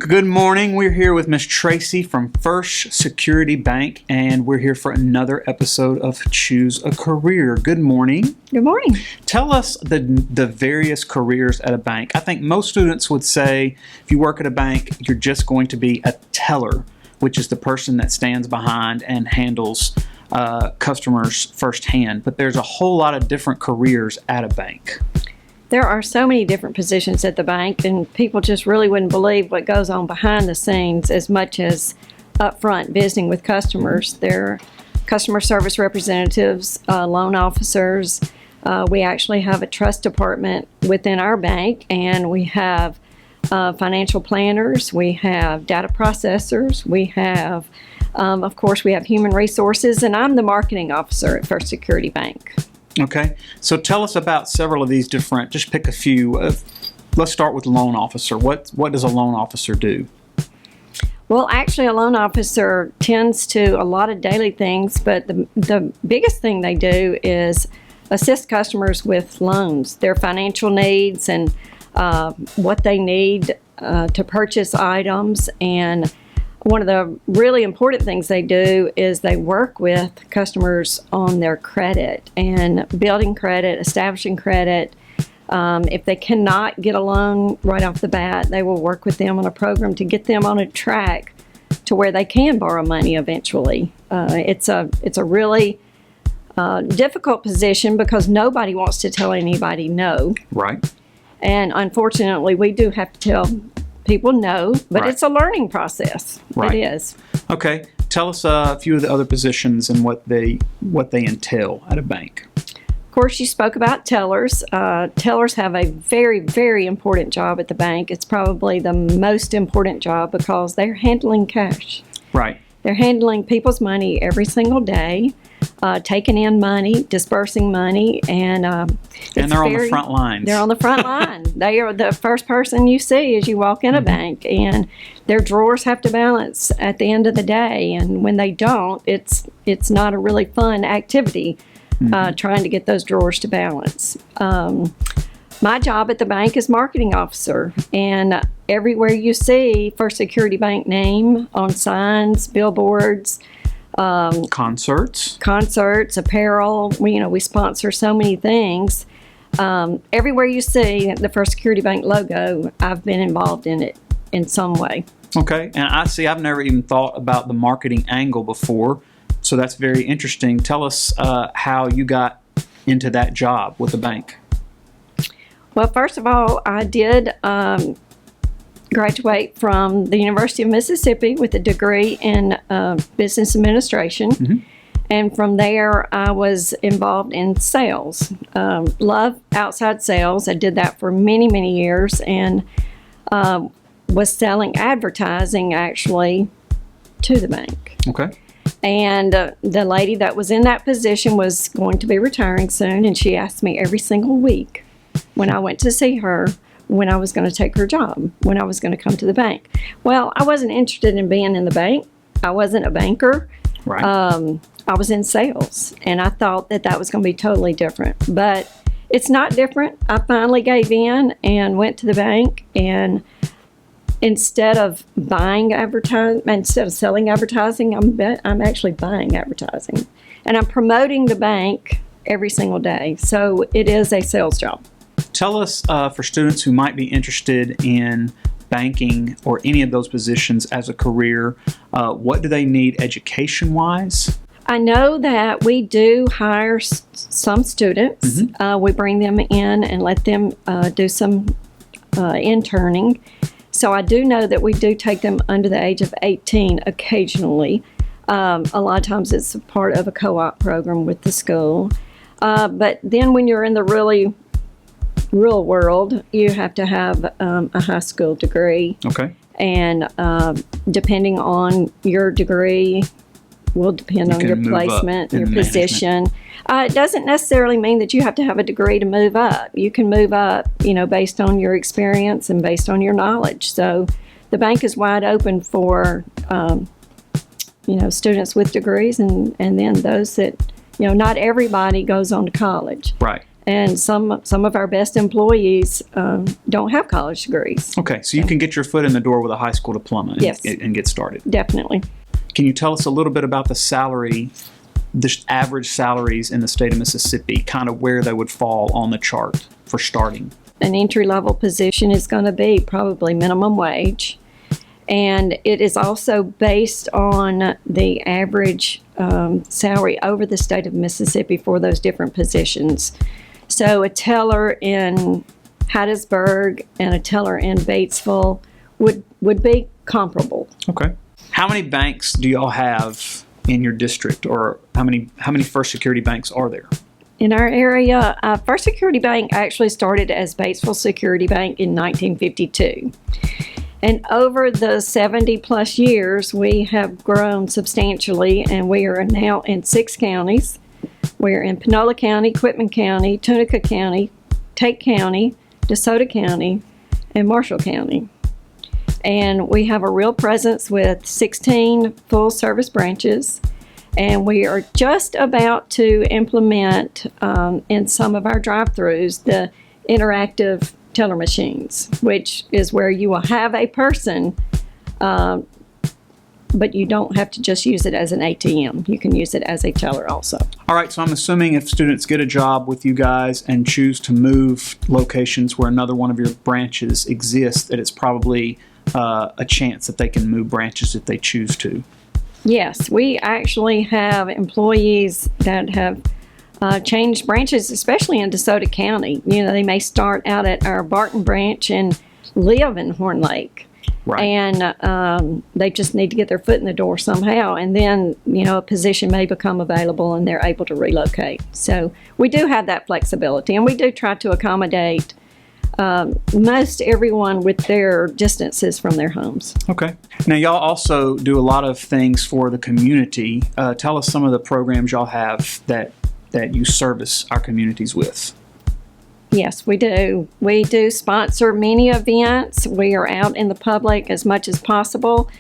Good morning. We're here with Miss Tracy from First Security Bank, and we're here for another episode of Choose a Career. Good morning. Good morning. Tell us the various careers at a bank. I think most students would say if you work at a bank, you're just going to be a teller, which is the person that stands behind and handles customers firsthand. But there's a whole lot of different careers at a bank. There are so many different positions at the bank, and people just really wouldn't believe what goes on behind the scenes as much as up front visiting with customers. There are customer service representatives, loan officers. We actually have a trust department within our bank, and we have financial planners. We have data processors. We have, of course, we have human resources, and I'm the marketing officer at First Security Bank. Okay, so tell us about several of these different, just pick a few. Let's start with loan officer. What does a loan officer do? Well, actually, a loan officer tends to a lot of daily things, but the biggest thing they do is assist customers with loans, their financial needs, and what they need to purchase items. And one of the really important things they do is they work with customers on their credit and building credit, establishing credit. If they cannot get a loan right off the bat, they will work with them on a program to get them on a track to where they can borrow money eventually. It's a really difficult position because nobody wants to tell anybody no. Right. And unfortunately, we do have to tell people no, but right. It's a learning process. Right. It is. Okay. Tell us a few of the other positions and what they entail at a bank. Of course, you spoke about tellers. Tellers have a very, very important job at the bank. It's probably the most important job because they're handling cash. Right. They're handling people's money every single day, taking in money, dispersing money, and they're on the front lines. They're on the front line. They are the first person you see as you walk in a bank, and their drawers have to balance at the end of the day. And when they don't, it's not a really fun activity trying to get those drawers to balance. My job at the bank is marketing officer, and everywhere you see First Security Bank name on signs, billboards, concerts, apparel. We sponsor so many things. Everywhere you see the First Security Bank logo, I've been involved in it in some way. Okay, and I've never even thought about the marketing angle before, so that's very interesting. Tell us how you got into that job with the bank. Well, first of all, I did graduate from the University of Mississippi with a degree in business administration. Mm-hmm. And from there, I was involved in sales. Love outside sales. I did that for many, many years and was selling advertising, actually, to the bank. Okay. And the lady that was in that position was going to be retiring soon, and she asked me every single week when I went to see her when I was going to take her job, when I was going to come to the bank. Well, I wasn't interested in being in the bank. I wasn't a banker. Right. I was in sales, and I thought that was going to be totally different. But it's not different. I finally gave in and went to the bank, and instead of selling advertising, I'm actually buying advertising. And I'm promoting the bank every single day. So it is a sales job. Tell us, for students who might be interested in banking or any of those positions as a career, what do they need education-wise? I know that we do hire some students. Mm-hmm. We bring them in and let them do some interning. So I do know that we do take them under the age of 18 occasionally. A lot of times it's a part of a co-op program with the school. But then when you're in the really real world, you have to have a high school degree. Okay. And depending on your degree, will depend on your placement, your position. It doesn't necessarily mean that you have to have a degree to move up. You can move up, based on your experience and based on your knowledge. So the bank is wide open for, students with degrees and then those that, not everybody goes on to college. Right. And some of our best employees don't have college degrees. Okay, so you can get your foot in the door with a high school diploma and, Yes. and get started. Definitely. Can you tell us a little bit about the average salaries in the state of Mississippi, kind of where they would fall on the chart for starting? An entry-level position is going to be probably minimum wage. And it is also based on the average salary over the state of Mississippi for those different positions. So a teller in Hattiesburg and a teller in Batesville would be comparable. Okay. How many banks do y'all have in your district, or how many First Security banks are there? In our area, First Security Bank actually started as Batesville Security Bank in 1952. And over the 70-plus years, we have grown substantially, and we are now in 6 counties. We're in Panola County, Quitman County, Tunica County, Tate County, DeSoto County, and Marshall County. And we have a real presence with 16 full-service branches, and we are just about to implement in some of our drive-thrus the interactive teller machines, which is where you will have a person, but you don't have to just use it as an ATM. You can use it as a teller also. All right, so I'm assuming if students get a job with you guys and choose to move locations where another one of your branches exists, that it's probably a chance that they can move branches if they choose to. Yes, we actually have employees that have changed branches, especially in DeSoto County. You know, they may start out at our Barton branch and live in Horn Lake. Right. And they just need to get their foot in the door somehow. And then, you know, a position may become available and they're able to relocate. So we do have that flexibility, and we do try to accommodate most everyone with their distances from their homes. Okay. Now, y'all also do a lot of things for the community. Tell us some of the programs y'all have that you service our communities with. Yes, we do. We do sponsor many events. We are out in the public as much as possible.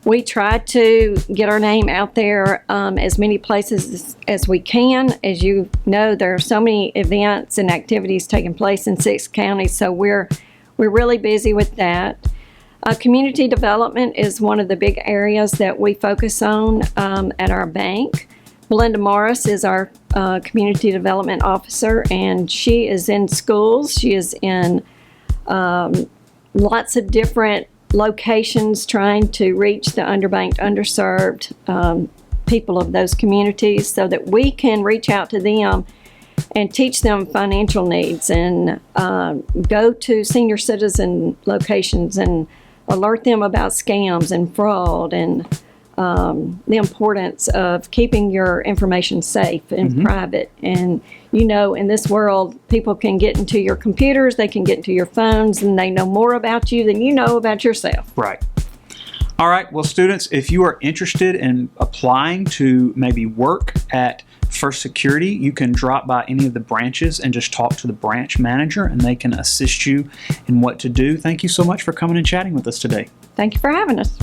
We try to get our name out there as many places as we can. As you know, there are so many events and activities taking place in 6 counties, so we're really busy with that. Community development is one of the big areas that we focus on at our bank. Belinda Morris is our community development officer, and she is in schools. She is in lots of different locations trying to reach the underbanked, underserved people of those communities so that we can reach out to them and teach them financial needs, and go to senior citizen locations and alert them about scams and fraud and the importance of keeping your information safe and private. And, you know, in this world, people can get into your computers, they can get into your phones, and they know more about you than you know about yourself. Right. All right. Well, students, if you are interested in applying to maybe work at First Security, you can drop by any of the branches and just talk to the branch manager, and they can assist you in what to do. Thank you so much for coming and chatting with us today. Thank you for having us.